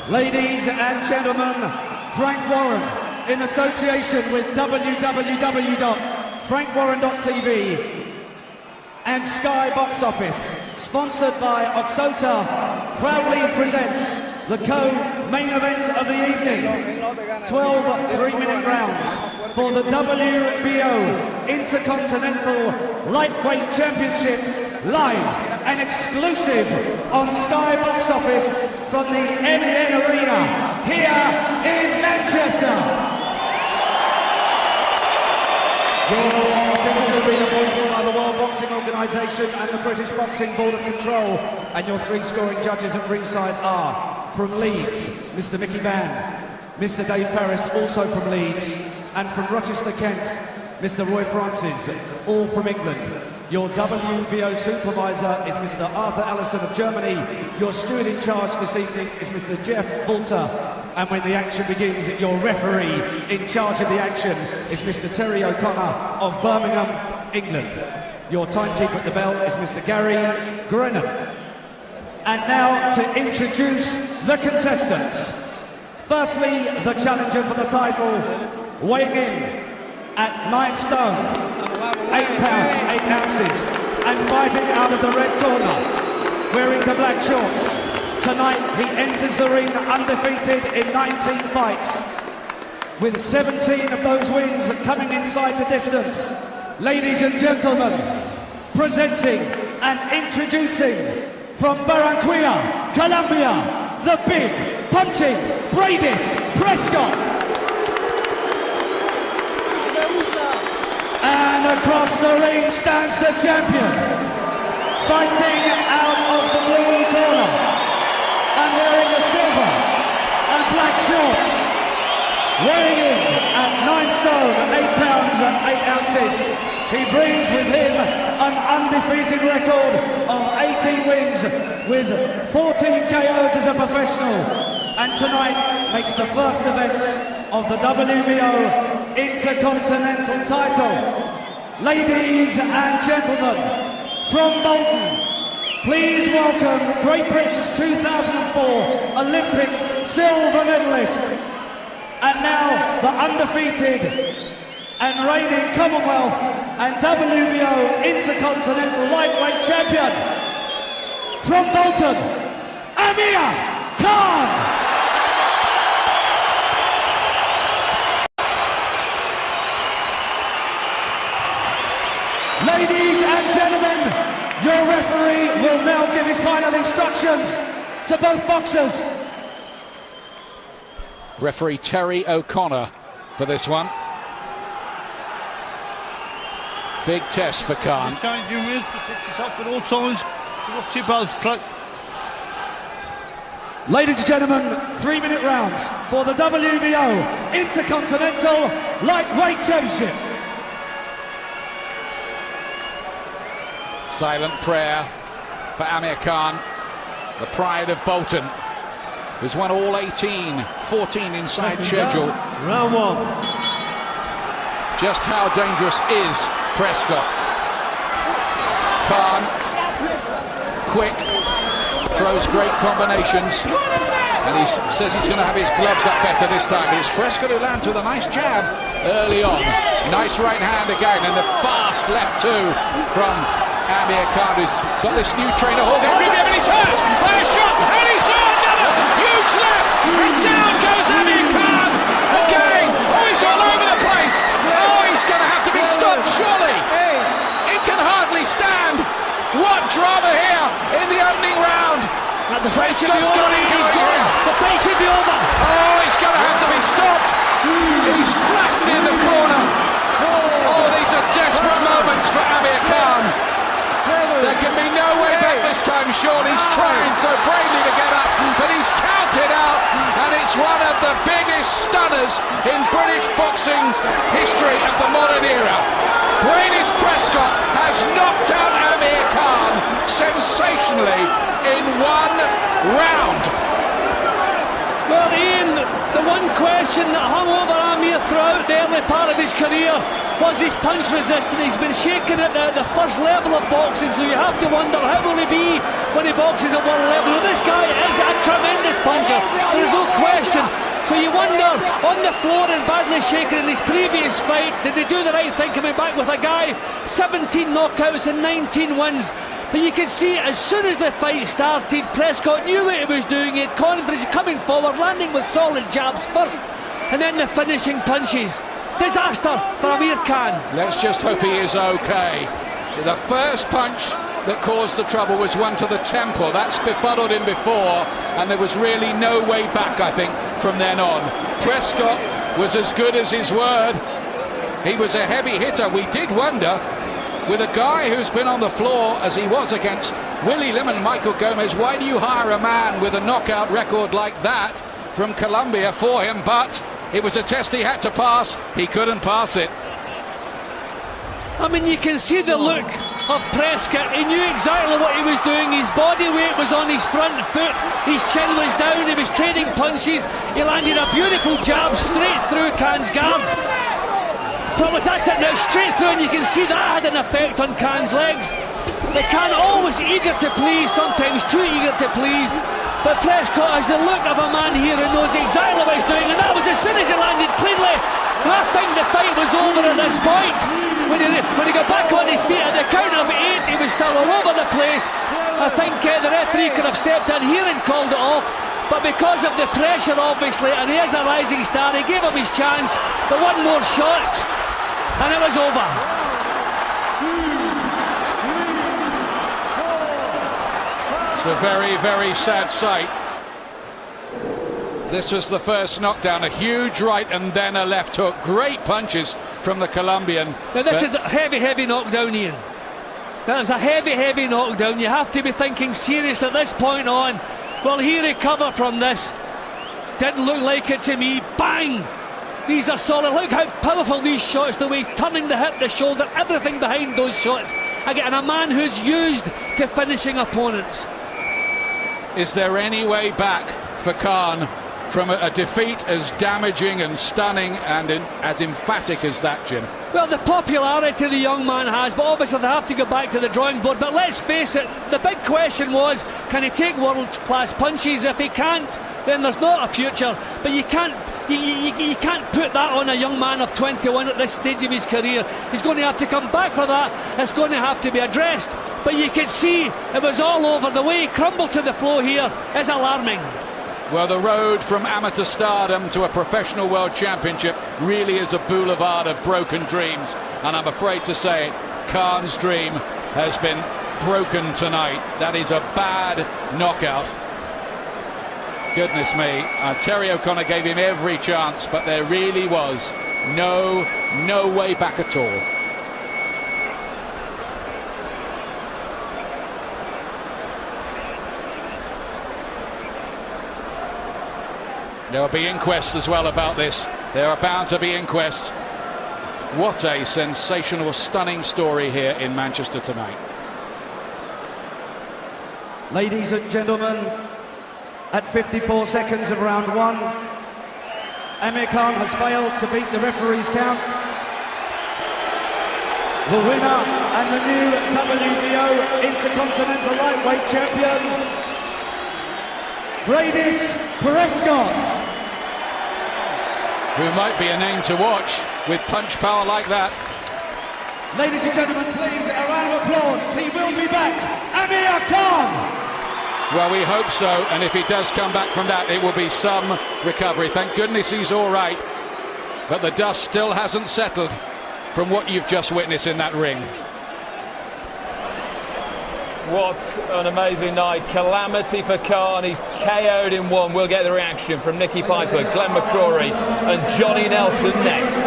Ladies and gentlemen, Frank Warren, in association with www.frankwarren.tv and Sky Box Office, sponsored by Oxota, proudly presents the co-main event of the evening. 12 3-minute rounds for the WBO Intercontinental Lightweight Championship, live and exclusive on Sky Box Office from the MEN Arena here in Manchester. Your officials have been appointed by the World Boxing Organisation and the British Boxing Board of Control, and your 3 scoring judges at ringside are from Leeds, Mr. Mickey Vann, Mr. Dave Paris, also from Leeds, and from Rochester, Kent, Mr. Roy Francis, all from England. Your WBO supervisor is Mr. Arthur Allison of Germany. Your steward in charge this evening is Mr. Jeff Bolter. And when the action begins, your referee in charge of the action is Mr. Terry O'Connor of Birmingham, England. Your timekeeper at the bell is Mr. Gary Grennan. And now to introduce the contestants. Firstly, the challenger for the title, weighing in at 9 stone, 8 pounds, 8 ounces, and fighting out of the red corner, wearing the black shorts. Tonight, he enters the ring undefeated in 19 fights, with 17 of those wins coming inside the distance. Ladies and gentlemen, presenting and introducing from Barranquilla, Colombia, the big, punching Breidis Prescott. And across the ring stands the champion, fighting out of the blue corner and wearing the silver and black shorts, weighing in at 9 stone, 8 pounds and 8 ounces. He brings with him an undefeated record of 18 wins with 14 KOs as a professional, and tonight makes the first events of the WBO Intercontinental title. Ladies and gentlemen, from Bolton, please welcome Great Britain's 2004 Olympic silver medalist, and now the undefeated and reigning Commonwealth and WBO Intercontinental Lightweight Champion, from Bolton, Amir Khan. Ladies and gentlemen, your referee will now give his final instructions to both boxers. Referee Terry O'Connor for this one. Big test for Khan. Challenge you is protect yourself at all times. Watch your belt. Ladies and gentlemen, 3-minute rounds for the WBO Intercontinental Lightweight Championship. Silent prayer for Amir Khan, the pride of Bolton, who's won all 18, 14 inside schedule. Round 1. Just how dangerous is Prescott? Khan, quick, throws great combinations, and he says he's going to have his gloves up better this time. But it's Prescott who lands with a nice jab early on. Nice right hand again, and the fast left too from Amir Khan, who's got this new trainer, Jorge Rubio, and he's hurt by a shot, and he's another huge left, and down goes Amir Khan again. Oh, he's all over the place. Oh, he's going to have to be stopped, surely. It can hardly stand. What drama here in the opening round. And the fight should be over. The fight should be over. Oh, he's going to have to be stopped. He's flattened in the corner. Oh, these are desperate moments for Amir Khan. There can be no way back this time, Sean. He's trying so bravely to get up, but he's counted out, and it's one of the biggest stunners in British boxing history of the modern era. Breidis Prescott has knocked out Amir Khan sensationally in 1 round. Well, Ian, the one question that hung over Amir throughout the early part of his career was his punch resistance. He's been shaken at the first level of boxing, so you have to wonder how will he be when he boxes at world level. Well, this guy is a tremendous puncher. There's no on the floor and badly shaken in his previous fight. Did they do the right thing coming back with a guy 17 knockouts and 19 wins? But you can see as soon as the fight started, Prescott knew what he was doing. He had confidence coming forward, landing with solid jabs first, and then the finishing punches. Disaster for Amir Khan. Let's just hope he is okay. The first punch that caused the trouble was one to the temple. That's befuddled him before, and there was really no way back, I think, from then on. Prescott was as good as his word. He was a heavy hitter. We did wonder, with a guy who's been on the floor as he was against Willie Lim and Michael Gomez, why do you hire a man with a knockout record like that from Colombia for him? But it was a test he had to pass. He couldn't pass it. I mean, you can see the look of Prescott. He knew exactly what he was doing. His body weight was on his front foot. His chin was down. He was trading punches. He landed a beautiful jab straight through Khan's guard. Probably that's it now, straight through, and you can see that had an effect on Khan's legs. But Khan always eager to please, sometimes too eager to please. But Prescott has the look of a man here who knows exactly what he's doing, and that was as soon as he landed cleanly. I think the fight was over at this point. When he got back on his feet at the count of 8, he was still all over the place. I think the referee could have stepped in here and called it off. But because of the pressure, obviously, and he is a rising star, he gave him his chance. But one more shot, and it was over. It's a very, very sad sight. This was the first knockdown, a huge right and then a left hook. Great punches from the Colombian. Now this is a heavy knockdown, Ian. That is a heavy knockdown. You have to be thinking serious at this point on. Will he recover from this? Didn't look like it to me. Bang! These are solid. Look how powerful these shots, the way he's turning the hip, the shoulder, everything behind those shots. Again, a man who's used to finishing opponents. Is there any way back for Khan from a defeat as damaging and stunning and as emphatic as that, Jim? Well, the popularity the young man has, but obviously they have to go back to the drawing board. But let's face it, the big question was, can he take world-class punches? If he can't, then there's not a future. But you can't put that on a young man of 21 at this stage of his career. He's going to have to come back for that. It's going to have to be addressed. But you can see it was all over. The way he crumbled to the floor here is alarming. Well, the road from amateur stardom to a professional world championship really is a boulevard of broken dreams. And I'm afraid to say, Khan's dream has been broken tonight. That is a bad knockout. Goodness me, Terry O'Connor gave him every chance, but there really was no way back at all. There will be inquests as well about this. There are bound to be inquests. What a sensational, stunning story here in Manchester tonight. Ladies and gentlemen, at 54 seconds of round 1, Amir Khan has failed to beat the referee's count. The winner and the new WBO Intercontinental Lightweight Champion, Breidis Prescott. Who might be a name to watch with punch power like that. Ladies and gentlemen, please, a round of applause. He will be back, Amir Khan. Well, we hope so, and if he does come back from that, it will be some recovery. Thank goodness he's all right, but the dust still hasn't settled from what you've just witnessed in that ring. What an amazing night. Calamity for Khan. He's KO'd in one. We'll get the reaction from Nicky Piper, Glenn McCrory and Johnny Nelson next.